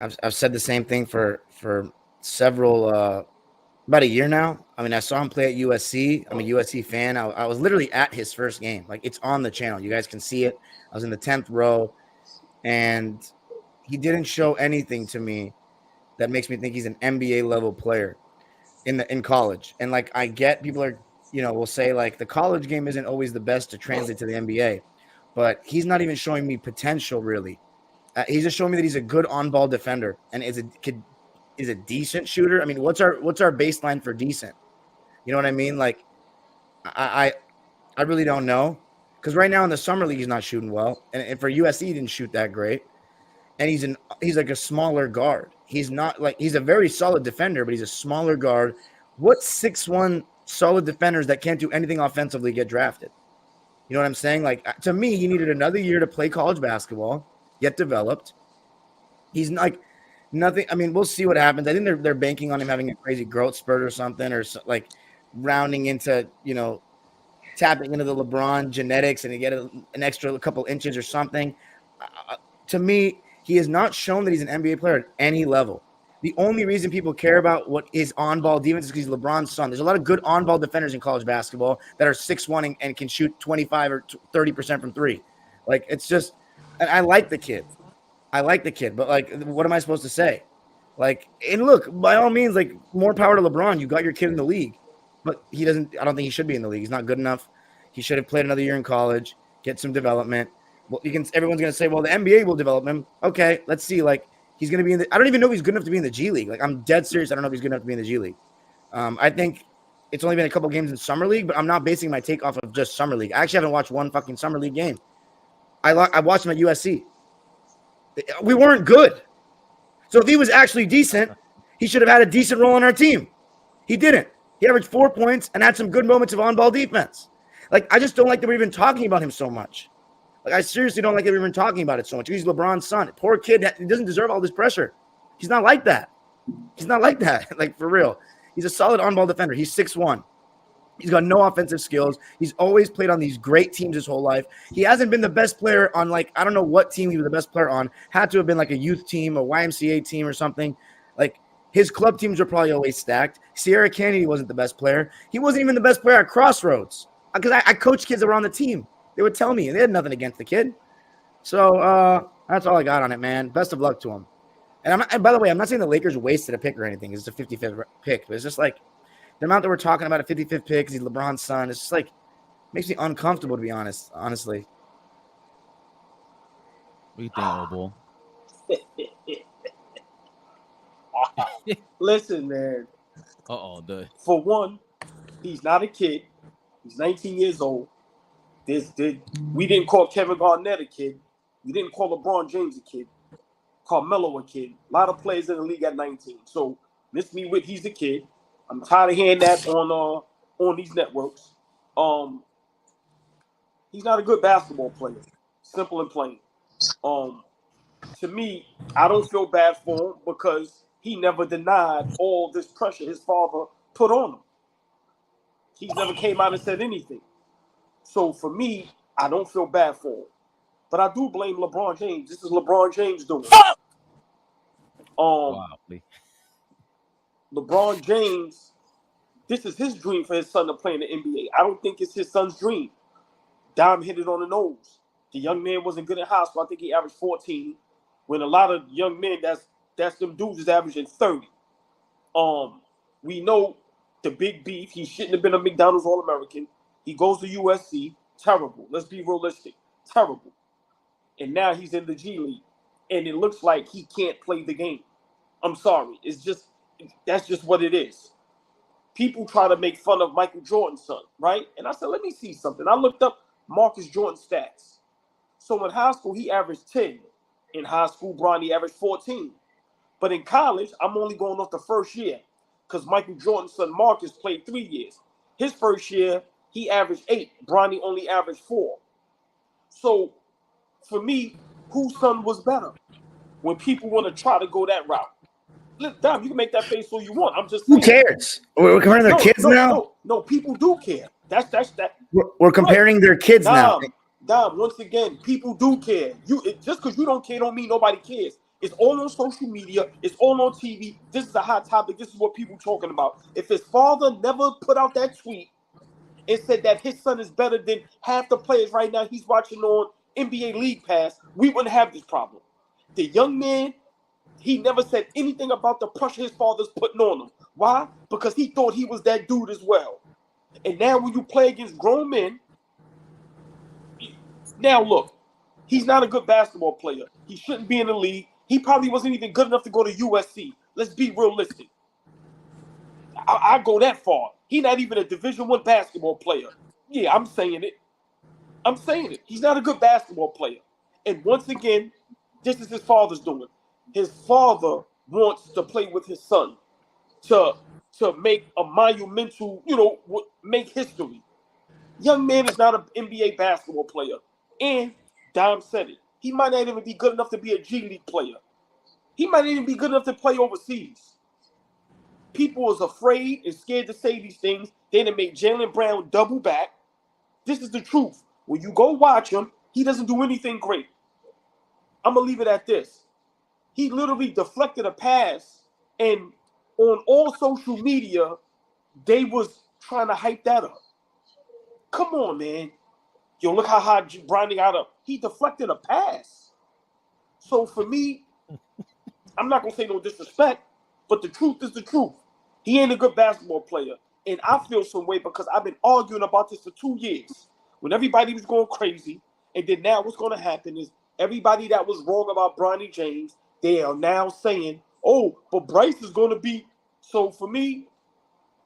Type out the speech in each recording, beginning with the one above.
I've said the same thing for several about a year now. I mean, I saw him play at USC. I'm a USC fan. I was literally at his first game. Like, it's on the channel. You guys can see it. I was in the 10th row, and he didn't show anything to me that makes me think he's an NBA level player in college. And like, I get people are, will say like the college game isn't always the best to translate to the NBA, but he's not even showing me potential really. He's just showing me that he's a good on-ball defender and is a decent shooter. I mean, what's our baseline for decent? You know what I mean? Like, I really don't know, because right now in the summer league he's not shooting well, and for USC he didn't shoot that great. And he's like a smaller guard. He's not like, he's a very solid defender, but he's a smaller guard. What 6'1" solid defenders that can't do anything offensively get drafted? You know what I'm saying? Like, to me, he needed another year to play college basketball, get developed. He's like nothing. I mean, we'll see what happens. I think they're banking on him having a crazy growth spurt or something, or like rounding into, tapping into the LeBron genetics and to get an extra couple inches or something. To me, he has not shown that he's an NBA player at any level. The only reason people care about what his on-ball defense is because he's LeBron's son. There's a lot of good on-ball defenders in college basketball that are 6'1" and can shoot 25 or 30% from three. Like, it's just, and I like the kid. But like, what am I supposed to say? Like, and look, by all means, like, more power to LeBron. You got your kid in the league, but I don't think he should be in the league. He's not good enough. He should have played another year in college, get some development. Well, everyone's going to say, well, the NBA will develop him. Okay, let's see. Like, he's going to be I don't even know if he's good enough to be in the G League. Like, I'm dead serious. I don't know if he's good enough to be in the G League. I think it's only been a couple games in Summer League, but I'm not basing my take off of just Summer League. I actually haven't watched one fucking Summer League game. I watched him at USC. We weren't good. So if he was actually decent, he should have had a decent role on our team. He didn't. He averaged 4 points and had some good moments of on-ball defense. Like, I just don't like that we're even talking about him so much. Like, I seriously don't like that we're even talking about it so much. He's LeBron's son. Poor kid. He doesn't deserve all this pressure. He's not like that. Like, for real. He's a solid on-ball defender. He's 6'1". He's got no offensive skills. He's always played on these great teams his whole life. He hasn't been the best player on, like, I don't know what team he was the best player on. Had to have been like a youth team, a YMCA team or something. Like, his club teams are probably always stacked. Sierra Kennedy wasn't the best player. He wasn't even the best player at Crossroads, because I coached kids that were on the team. They would tell me, and they had nothing against the kid. So that's all I got on it, man. Best of luck to him. And by the way, I'm not saying the Lakers wasted a pick or anything. It's a 55th pick, but it's just like the amount that we're talking about a 55th pick because he's LeBron's son. It's just like makes me uncomfortable, to be honest. Honestly. What do you think, AllBall? Listen, man. For one, he's not a kid. He's 19 years old. We didn't call Kevin Garnett a kid. We didn't call LeBron James a kid. Carmelo a kid. A lot of players in the league at 19. So miss me with he's a kid. I'm tired of hearing that on these networks. He's not a good basketball player. Simple and plain. To me, I don't feel bad for him because he never denied all this pressure his father put on him. He never came out and said anything. So for me, I don't feel bad for him. But I do blame LeBron James. This is LeBron James doing it. LeBron James, this is his dream for his son to play in the NBA. I don't think it's his son's dream. Dime hit it on the nose. The young man wasn't good in high school. I think he averaged 14. When a lot of young men, that's them dudes is averaging 30. We know the big beef. He shouldn't have been a McDonald's All-American. He goes to USC. Terrible. Let's be realistic. Terrible. And now he's in the G League. And it looks like he can't play the game. I'm sorry. That's just what it is. People try to make fun of Michael Jordan's son, right? And I said, let me see something. I looked up Marcus Jordan's stats. So in high school, he averaged 10. In high school, Bronny averaged 14. But in college, I'm only going off the first year because Michael Jordan's son Marcus played 3 years. His first year, he averaged 8. Bronny only averaged 4. So for me, whose son was better? When people want to try to go that route. Look, Dom, you can make that face all you want. I'm just saying. Who cares? We're comparing their kids now? No, people do care. That's that. We're comparing their kids now. Dom, once again, people do care. Just because you don't care don't mean nobody cares. It's all on social media. It's all on TV. This is a hot topic. This is what people talking about. If his father never put out that tweet and said that his son is better than half the players right now he's watching on NBA League Pass, we wouldn't have this problem. The young man, he never said anything about the pressure his father's putting on him. Why? Because he thought he was that dude as well. And now when you play against grown men, now look, he's not a good basketball player. He shouldn't be in the league. He probably wasn't even good enough to go to USC. Let's be realistic. I go that far. He's not even a Division I basketball player. Yeah, I'm saying it. He's not a good basketball player. And once again, this is his father's doing. His father wants to play with his son to make a monumental, make history. Young man is not an NBA basketball player. And Dom said it. He might not even be good enough to be a G League player. He might not even be good enough to play overseas. People was afraid and scared to say these things. They done made Jaylen Brown double back. This is the truth. When you go watch him, he doesn't do anything great. I'm going to leave it at this. He literally deflected a pass, and on all social media, they was trying to hype that up. Come on, man. Yo, look how high Bronny got up. He deflected a pass. So for me, I'm not going to say no disrespect, but the truth is the truth. He ain't a good basketball player. And I feel some way because I've been arguing about this for 2 years. When everybody was going crazy, and then now what's going to happen is everybody that was wrong about Bronny James, they are now saying, oh, but Bryce is going to be. So for me,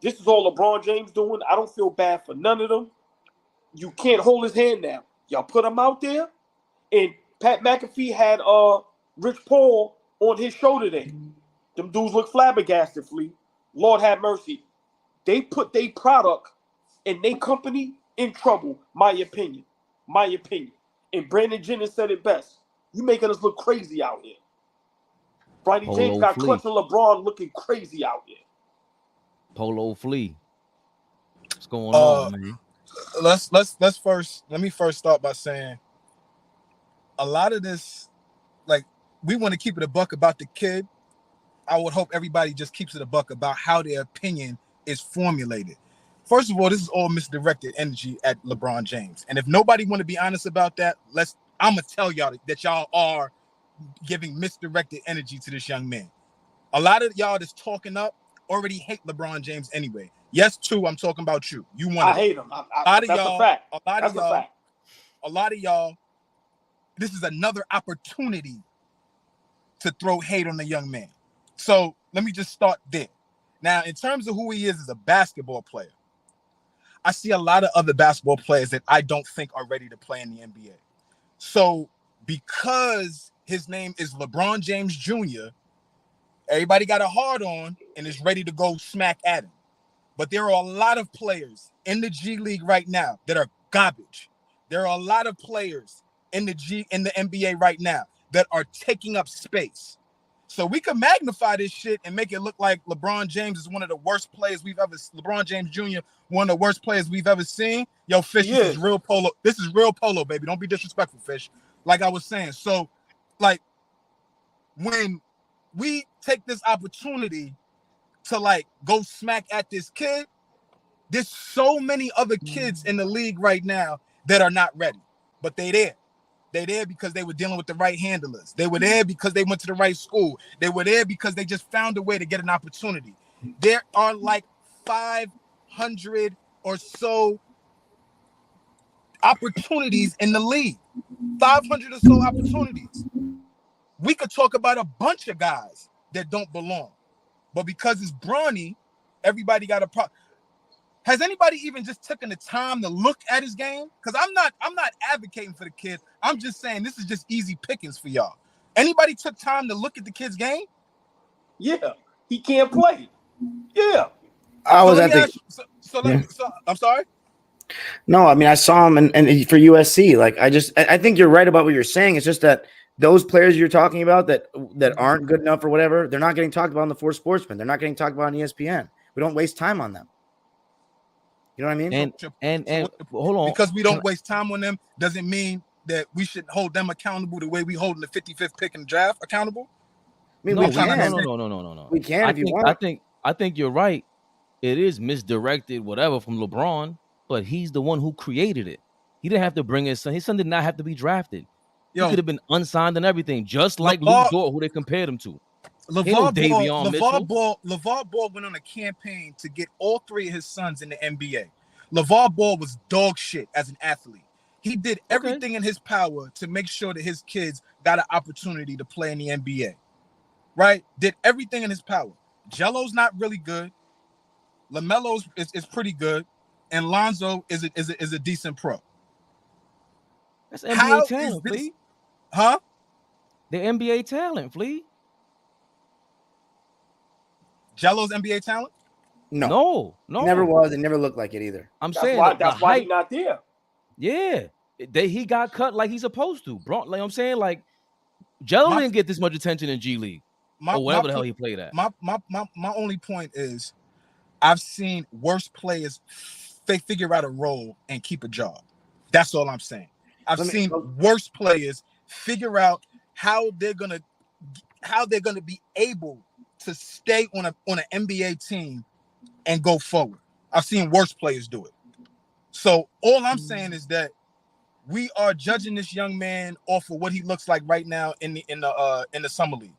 this is all LeBron James doing. I don't feel bad for none of them. You can't hold his hand now. Y'all put him out there. And Pat McAfee had Rich Paul on his show today. Them dudes look flabbergasted, Flea. Lord have mercy. They put their product and their company in trouble, my opinion. And Brandon Jennings said it best. You making us look crazy out here. Bronny James got clutching LeBron looking crazy out here. Polo Flea. What's going on, man? Let me first start by saying a lot of this, like, we want to keep it a buck about the kid. I would hope everybody just keeps it a buck about how their opinion is formulated. First of all, this is all misdirected energy at LeBron James. And if nobody want to be honest about that, I'm going to tell y'all that y'all are giving misdirected energy to this young man. A lot of y'all that's talking up already hate LeBron James anyway. Yes, too, I'm talking about you. You want I hate him. That's a fact. A lot of y'all, this is another opportunity to throw hate on the young man. So let me just start there. Now, in terms of who he is as a basketball player, I see a lot of other basketball players that I don't think are ready to play in the NBA. So because his name is LeBron James Jr., everybody got a hard on and is ready to go smack at him. But there are a lot of players in the G League right now that are garbage. There are a lot of players in the NBA right now that are taking up space. So we can magnify this shit and make it look like LeBron James is one of the worst players LeBron James Jr., one of the worst players we've ever seen. Yo, Fish, This is real polo. This is real polo, baby. Don't be disrespectful, Fish. Like I was saying. So, like, when we take this opportunity to, like, go smack at this kid, there's so many other kids in the league right now that are not ready. But they there. They're there because they were dealing with the right handlers. They were there because they went to the right school. They were there because they just found a way to get an opportunity. There are like 500 or so opportunities in the league. 500 or so opportunities. We could talk about a bunch of guys that don't belong. But because it's Bronny, everybody got a problem. Has anybody even just taken the time to look at his game? Because I'm not advocating for the kid. I'm just saying this is just easy pickings for y'all. Anybody took time to look at the kid's game? Yeah, he can't play. Yeah. I'm sorry. No, I mean, I saw him and for USC. Like, I think you're right about what you're saying. It's just that those players you're talking about that aren't good enough or whatever, they're not getting talked about on the Four Sportsmen. They're not getting talked about on ESPN. We don't waste time on them. You know what I mean? And hold on. Because we don't waste time on them doesn't mean that we should hold them accountable the way we holding the 55th pick in the draft accountable. I mean, No, we can. no. We can if you want. I think you're right. It is misdirected, whatever, from LeBron, but he's the one who created it. He didn't have to bring his son. His son did not have to be drafted. He could have been unsigned and everything, just like Luke Dort, who they compared him to. LeVar Ball went on a campaign to get all three of his sons in the NBA. LeVar Ball was dog shit as an athlete. He did everything in his power to make sure that his kids got an opportunity to play in the NBA. Right? Did everything in his power. Jello's not really good. LaMelo's is pretty good, and Lonzo is a decent pro. That's NBA talent, Flea. Huh? The NBA talent, Flea. Jello's NBA talent? No. Never was. It never looked like it either. That's why he's not there. Yeah, he got cut like he's supposed to. Bro, like I'm saying, like Jello didn't get this much attention in G League or whatever the hell he played at. My only point is, I've seen worse players figure out a role and keep a job. That's all I'm saying. I've seen worse players figure out how they're gonna be able to stay on an NBA team and go forward. I've seen worse players do it. So all I'm saying is that we are judging this young man off of what he looks like right now in the summer league.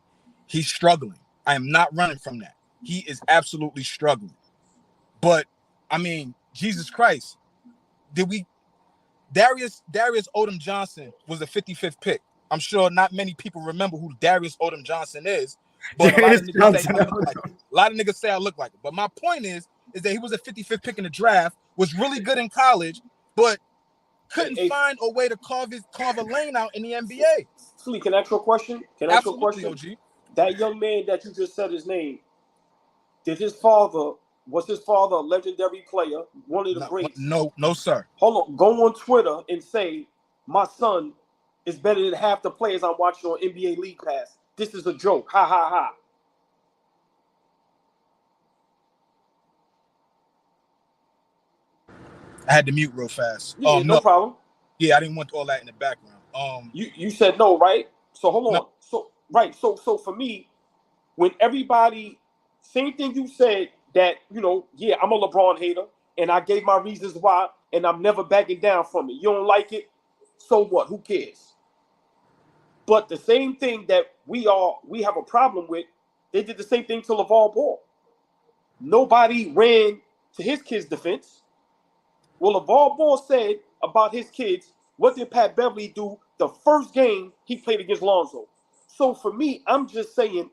He's struggling. I am not running from that. He is absolutely struggling. But I mean, Jesus Christ, Darius Odom Johnson was a 55th pick. I'm sure not many people remember who Darius Odom Johnson is, but a lot of niggas say I look like it. But my point is that he was a 55th pick in the draft, was really good in college, but couldn't find a way to carve a lane out in the NBA. Slee, can I ask you a question? Absolutely, OG. That young man that you just said his name, was his father a legendary player, one of the greats? No, sir. Hold on. Go on Twitter and say, my son is better than half the players I'm watching on NBA League Pass. This is a joke. Ha, ha, ha. I had to mute real fast. Yeah, no problem. Yeah, I didn't want all that in the background. You said no, right? So hold on. No. So for me, when everybody, same thing you said that, I'm a LeBron hater and I gave my reasons why and I'm never backing down from it. You don't like it? So what? Who cares? But the same thing that we have a problem with, they did the same thing to LeVar Ball. Nobody ran to his kid's defense. Well, LeVar Ball said about his kids, what did Pat Beverly do the first game he played against Lonzo? So for me, I'm just saying,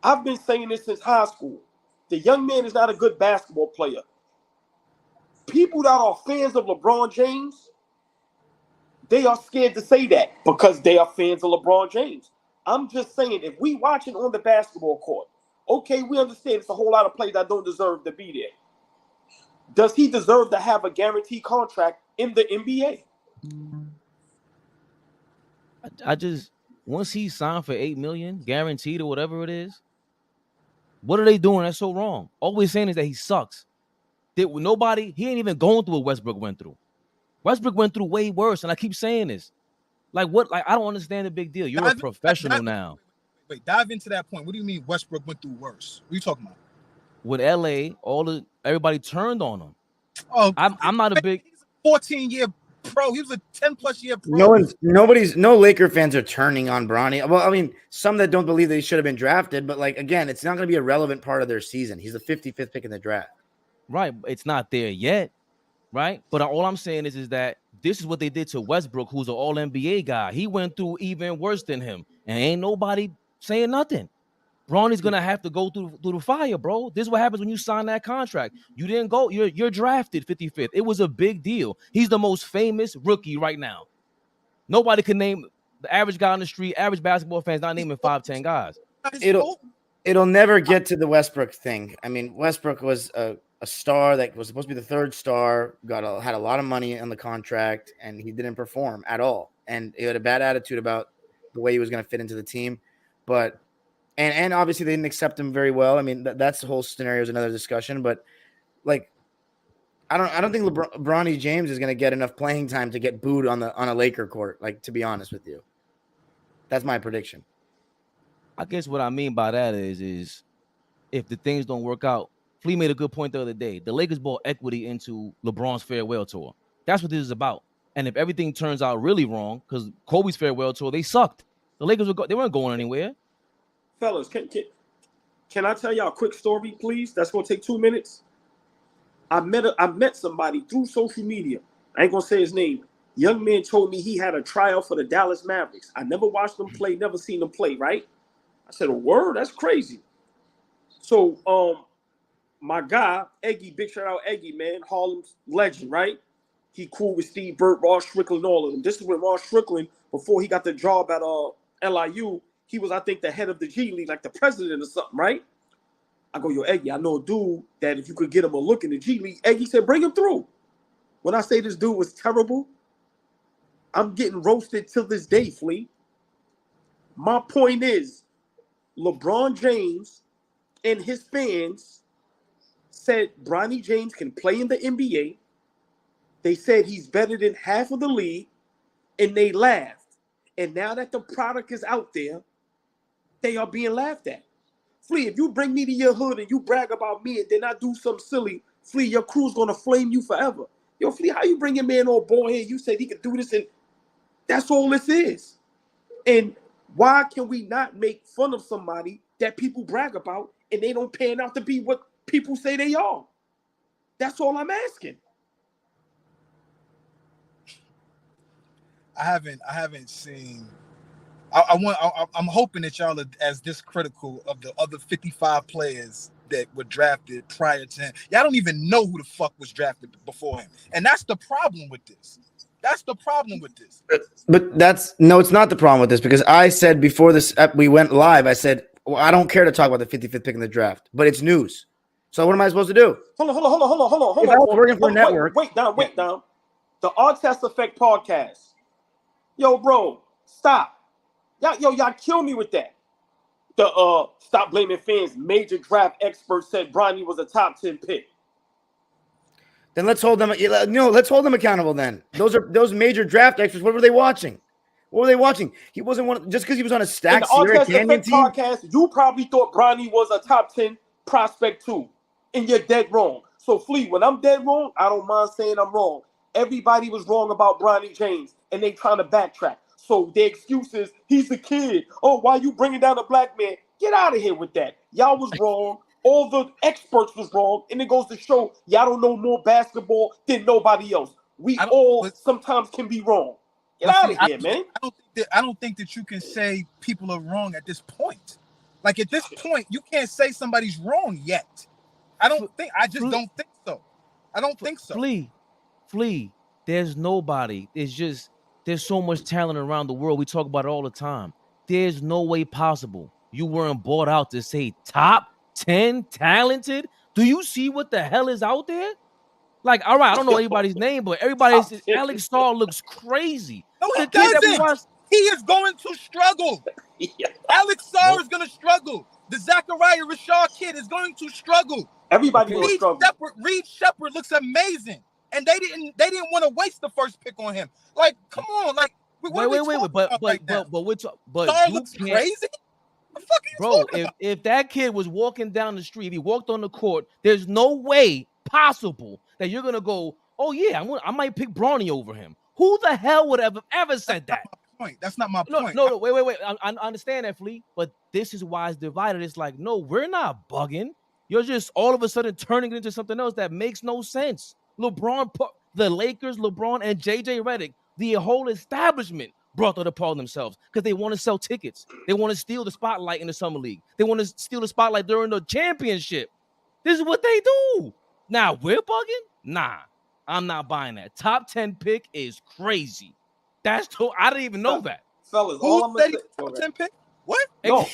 I've been saying this since high school. The young man is not a good basketball player. People that are fans of LeBron James, they are scared to say that because they are fans of LeBron James. I'm just saying, if we watch it on the basketball court, okay, we understand it's a whole lot of players that don't deserve to be there. Does he deserve to have a guaranteed contract in the NBA? Once he signed for $8 million, guaranteed or whatever it is, what are they doing that's so wrong? All we're saying is that he sucks. He ain't even going through what Westbrook went through. Westbrook went through way worse, and I keep saying this. Like what? Like I don't understand the big deal. You're a professional now. Wait, dive into that point. What do you mean Westbrook went through worse? What are you talking about? With LA, everybody turned on him. Oh, I'm not a big. He's a 14-year pro. He was a 10+ year pro. No Laker fans are turning on Bronny. Well, I mean, some that don't believe that he should have been drafted, but like again, it's not going to be a relevant part of their season. He's the 55th pick in the draft. Right, it's not there yet, right? But all I'm saying is that this is what they did to Westbrook, who's an All-NBA guy. He went through even worse than him, and ain't nobody saying nothing. Bronny's gonna have to go through the fire, bro. This is what happens when you sign that contract. You didn't go. You're drafted 55th. It was a big deal. He's the most famous rookie right now. Nobody can name the average guy on the street. Average basketball fans not naming 5-10 guys. It'll never get to the Westbrook thing. I mean, Westbrook was a star that was supposed to be the third star. Had a lot of money on the contract, and he didn't perform at all. And he had a bad attitude about the way he was going to fit into the team, but. And obviously they didn't accept him very well. I mean, that's the whole scenario is another discussion. But like, I don't think Bronny James is going to get enough playing time to get booed on a Laker court. Like, to be honest with you, that's my prediction. I guess what I mean by that is if the things don't work out, Flea made a good point the other day. The Lakers brought equity into LeBron's farewell tour. That's what this is about. And if everything turns out really wrong, because Kobe's farewell tour, they sucked. The Lakers they weren't going anywhere. Fellas, can I tell y'all a quick story, please? That's gonna take 2 minutes. I met somebody through social media. I ain't gonna say his name. Young man told me he had a tryout for the Dallas Mavericks. I never watched them play, never seen them play, right? I said, a word? That's crazy. So my guy, Eggy, big shout out Eggy, man, Harlem's legend, right? He cool with Steve Burt, Ross Strickland, all of them. This is when Ross Strickland, before he got the job at LIU, he was, I think, the head of the G League, like the president or something, right? I go, yo, Eggy, I know a dude that if you could get him a look in the G League, Eggy said, bring him through. When I say this dude was terrible, I'm getting roasted till this day, Flea. My point is, LeBron James and his fans said Bronny James can play in the NBA. They said he's better than half of the league, and they laughed. And now that the product is out there, they are being laughed at. Flea, if you bring me to your hood and you brag about me and then I do something silly, Flea, your crew's going to flame you forever. Yo, Flea, how you bring your man on board here? You said he could do this, and that's all this is. And why can we not make fun of somebody that people brag about and they don't pan out to be what people say they are? That's all I'm asking. I haven't seen. I'm hoping that y'all are as this critical of the other 55 players that were drafted prior to him. Y'all don't even know who the fuck was drafted before him, and that's the problem with this. That's the problem with this. But it's not the problem with this, because I said before we went live, I said, well, I don't care to talk about the 55th pick in the draft, but it's news. So what am I supposed to do? Hold on. If I was working for a network. Wait down. The Art Test Effect podcast. Yo, bro, stop. Y'all kill me with that. The stop blaming fans. Major draft experts said Bronny was a top 10 pick. Then let's hold them. Let's hold them accountable. Then those major draft experts. What were they watching? What were they watching? He wasn't one just because he was on a stacked Sierra Canyon team. Podcast, you probably thought Bronny was a top 10 prospect too, and you're dead wrong. So Flea, when I'm dead wrong, I don't mind saying I'm wrong. Everybody was wrong about Bronny James, and they trying to backtrack. So the excuse is he's a kid. Oh, why you bringing down a black man? Get out of here with that. Y'all was wrong. All the experts was wrong, and it goes to show y'all don't know more basketball than nobody else. We all sometimes can be wrong. Get out of here, man. I don't think that you can say people are wrong at this point. Like at this point, you can't say somebody's wrong yet. I just don't think so. I don't think so. Flea, there's nobody. There's so much talent around the world. We talk about it all the time. There's no way possible you weren't bought out to say top 10 talented. Do you see what the hell is out there? Like, all right, I don't know anybody's name, but everybody's Alex Starr looks crazy. No, he doesn't. He is going to struggle. Alex Starr is going to struggle. The Zachariah Rashad kid is going to struggle. Everybody will struggle. Reed Shepard looks amazing, and they didn't want to waste the first pick on him. Like, come on, like wait, but Starr looks crazy. Bro, if that kid was walking down the street, if he walked on the court, there's no way possible that you're gonna go, oh yeah, I might pick Bronny over him. Who the hell would have ever said that? That's not my point. No, wait. I understand that, Flea, but this is why it's divided. It's like, no, we're not bugging. You're just all of a sudden turning it into something else that makes no sense. The Lakers, LeBron, and JJ Redick, the whole establishment brought that upon themselves because they want to sell tickets. They want to steal the spotlight in the summer league. They want to steal the spotlight during the championship. This is what they do. Now we're bugging? Nah, I'm not buying that. Top 10 pick is crazy. I didn't even know that. Fellas, who said top 10 pick? What? No.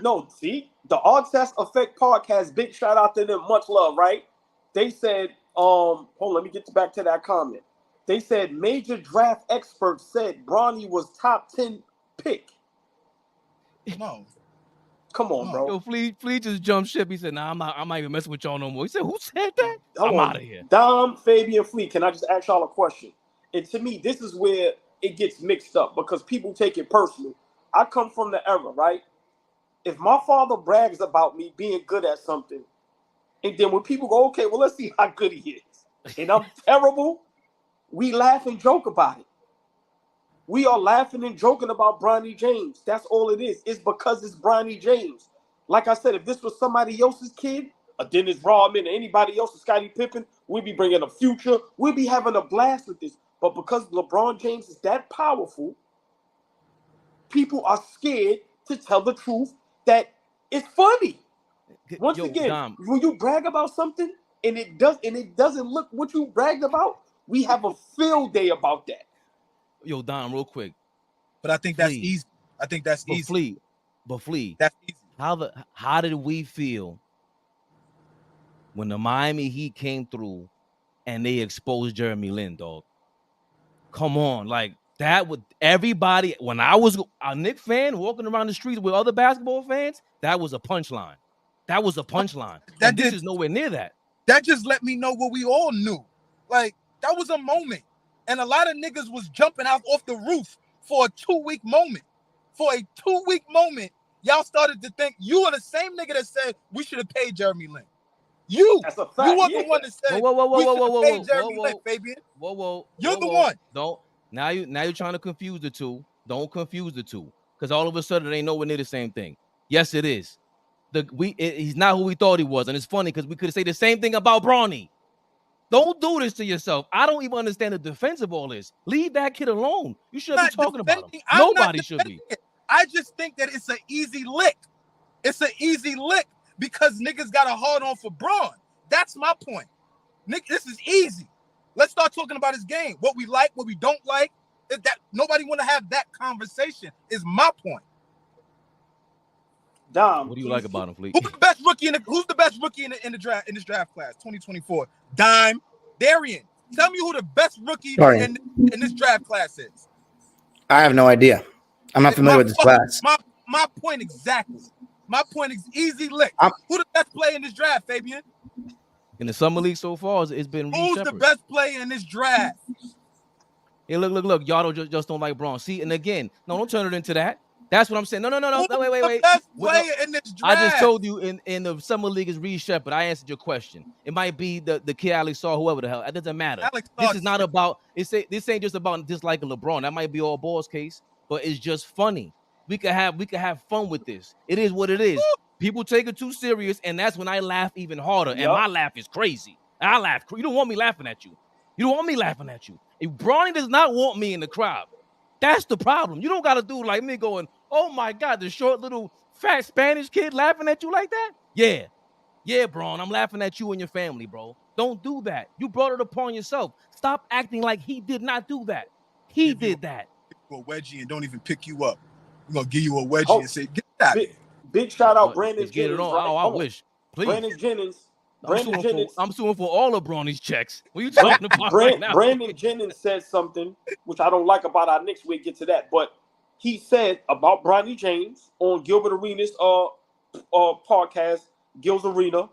No, see? The Art Test Effect podcast, big shout out to them, much love, right? They said, hold on, let me get back to that comment. They said major draft experts said Bronny was top 10 pick. No. Come on, bro. Yo, Flea just jumped ship. He said, nah, I'm not even messing with y'all no more. He said, who said that? I'm out of here. Dom, Fabian, Flea, can I just ask y'all a question? And to me, this is where it gets mixed up because people take it personal. I come from the era, right? if my father brags about me being good at something, and then when people go, okay, well, let's see how good he is, and I'm terrible, we laugh and joke about it. We are laughing and joking about Bronny James. That's all it is. It's because it's Bronny James. Like I said, if this was somebody else's kid, a Dennis Rodman, or anybody else, a Scottie Pippen, we'd be bringing a Future. We'd be having a blast with this. But because LeBron James is that powerful, people are scared to tell the truth that it's funny. Once again, Dom, when you brag about something and it doesn't look what you bragged about, we have a field day about that. Yo, Dom, real quick. But I think that's easy. I think that's easy. But Flea, that's easy. How did we feel when the Miami Heat came through and they exposed Jeremy Lin, dog? Come on, like that would everybody. When I was a Knicks fan walking around the streets with other basketball fans, that was a punchline. That was a punchline. This is nowhere near that. That just let me know what we all knew. Like that was a moment. And a lot of niggas was jumping out off the roof for a 2-week moment. For a 2-week moment, y'all started to think you were the same nigga that said we should have paid Jeremy Lin. You were the one that said we should have paid Jeremy Lin, Fabian. You're the one. Don't now you're trying to confuse the two. Don't confuse the two, because all of a sudden it ain't nowhere near the same thing. Yes, it is. He's not who we thought he was, and it's funny because we could say the same thing about Bronny. Don't do this to yourself. I don't even understand the defense of all this. Leave that kid alone. You shouldn't be talking about him. Nobody should be. I just think that it's an easy lick. It's an easy lick because niggas got a hard on for Braun. That's my point. Nick, this is easy. Let's start talking about his game. What we like, what we don't like. That nobody want to have that conversation is my point. Dom, what do you like about him, Fleet? Who's the best rookie in the draft in this draft class 2024? Dime, Darian. Tell me who the best rookie in this draft class is. I have no idea. I'm not familiar with this class. My point exactly. My point is easy lick. Who the best player in this draft, Fabian? In the summer league so far, it's been who's the best player in this draft? Hey, look. Y'all just don't like Braun. See, and again, no, don't turn it into that. That's what I'm saying. No. Wait. Best player in this draft? I just told you in the summer league is Reed Shepard. I answered your question. It might be the kid Alex Saw, whoever the hell. It doesn't matter. This is not about. This ain't just about disliking LeBron. That might be all Ball's case, but it's just funny. We could have fun with this. It is what it is. People take it too serious, and that's when I laugh even harder. And my laugh is crazy. I laugh. You don't want me laughing at you. You don't want me laughing at you. If Bronny does not want me in the crowd, that's the problem. You don't got to do like me going, oh my God, the short little fat Spanish kid laughing at you like that? Yeah, Braun, I'm laughing at you and your family, bro. Don't do that. You brought it upon yourself. Stop acting like he did not do that. He did that. A wedgie and don't even pick you up. I'm going to give you a wedgie and say, get out. Big shout out Brandon Jennings. Right? Oh, I wish. Please. Brandon Jennings. I'm suing for all of Bronny's checks. What are you talking about right now? Brandon Jennings said something which I don't like about our Knicks. We'll get to that. But he said about Bronny James on Gilbert Arenas podcast, Gil's Arena.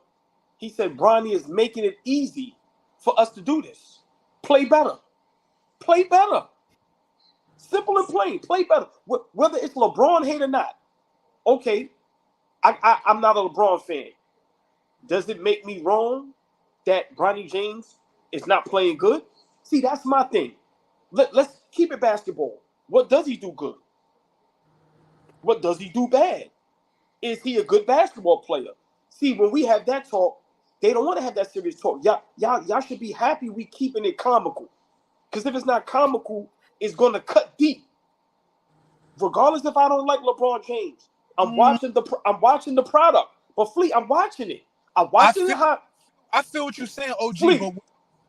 He said Bronny is making it easy for us to do this. Play better. Play better. Simple and plain. Play better. Whether it's LeBron hate or not. Okay, I'm not a LeBron fan. Does it make me wrong that Bronny James is not playing good? See, that's my thing. Let's keep it basketball. What does he do good? What does he do bad? Is he a good basketball player? See, when we have that talk, they don't want to have that serious talk. Y'all should be happy we keeping it comical. Because if it's not comical, it's going to cut deep. Regardless if I don't like LeBron James, I'm watching the product. But Fleet, I'm watching it. I feel what you're saying, OG. Fleet. But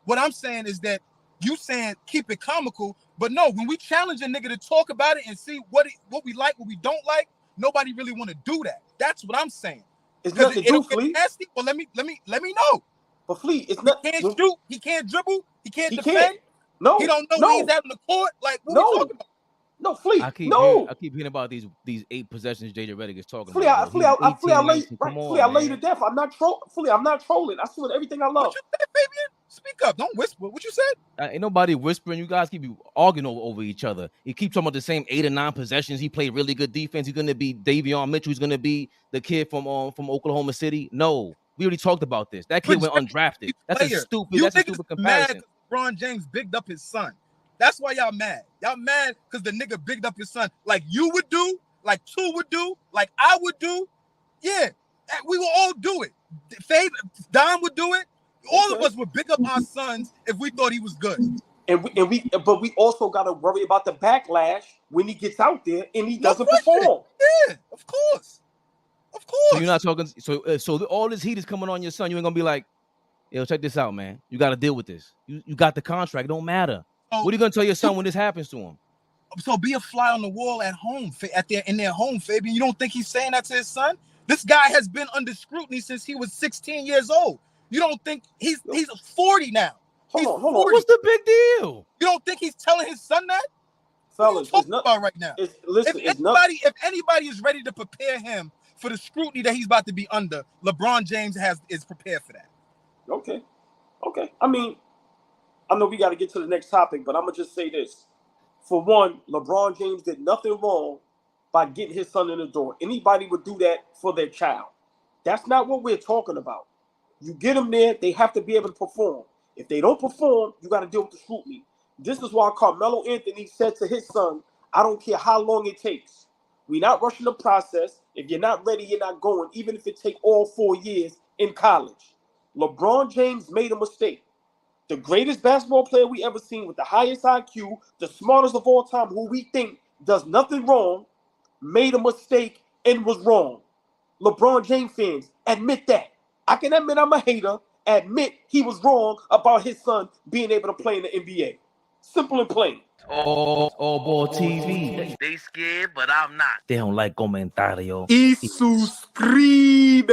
what I'm saying is that you saying keep it comical, but no, when we challenge a nigga to talk about it and see what we like, what we don't like, nobody really want to do that. That's what I'm saying. It's nothing to do, Fleet. Nasty. Well, let me know. But Fleet, it's not. He can't shoot. He can't dribble. He can't defend. No. He don't know when he's out on the court. Like what we talking about? No, Fleet. I keep hearing about these 8 possessions JJ Redick is talking about. Fleet, I lay you to death. I'm not trolling. I swear everything I love. What you say, Fabian? Speak up. Don't whisper. What you said? Ain't nobody whispering. You guys keep arguing over each other. You keep talking about the same 8 or 9 possessions. He played really good defense. He's gonna be Davion Mitchell. He's gonna be the kid from Oklahoma City. No, we already talked about this. That kid went undrafted. That's a stupid. That's a stupid comparison. Mad LeBron James bigged up his son. That's why y'all mad. Y'all mad because the nigga bigged up his son like you would do, like two would do, like I would do. Yeah, we will all do it. Dom would do it. All of us would big up our sons if we thought he was good. But we also got to worry about the backlash when he gets out there and he doesn't perform. Yeah, of course. So you're not talking. So all this heat is coming on your son. You ain't gonna be like, yo, check this out, man. You got to deal with this. You got the contract. It don't matter. What are you gonna tell your son when this happens to him? So be a fly on the wall at home, in their home, Fabian. You don't think he's saying that to his son? This guy has been under scrutiny since he was 16 years old. You don't think he's 40 now? Hold on. What's the big deal? You don't think he's telling his son that? Fellas, what are you talking about right now? If anybody is ready to prepare him for the scrutiny that he's about to be under, LeBron James is prepared for that. Okay. I mean, I know we got to get to the next topic, but I'm gonna just say this. For one, LeBron James did nothing wrong by getting his son in the door. Anybody would do that for their child. That's not what we're talking about. You get them there, they have to be able to perform. If they don't perform, you got to deal with the scrutiny. This is why Carmelo Anthony said to his son, I don't care how long it takes. We're not rushing the process. If you're not ready, you're not going, even if it takes all 4 years in college. LeBron James made a mistake. The greatest basketball player we ever seen with the highest IQ, the smartest of all time, who we think does nothing wrong, made a mistake and was wrong. LeBron James fans, admit that. I can admit I'm a hater. Admit he was wrong about his son being able to play in the NBA. Simple and plain. AllBall TV. They scared, but I'm not. They don't like comentario. Y suscribe.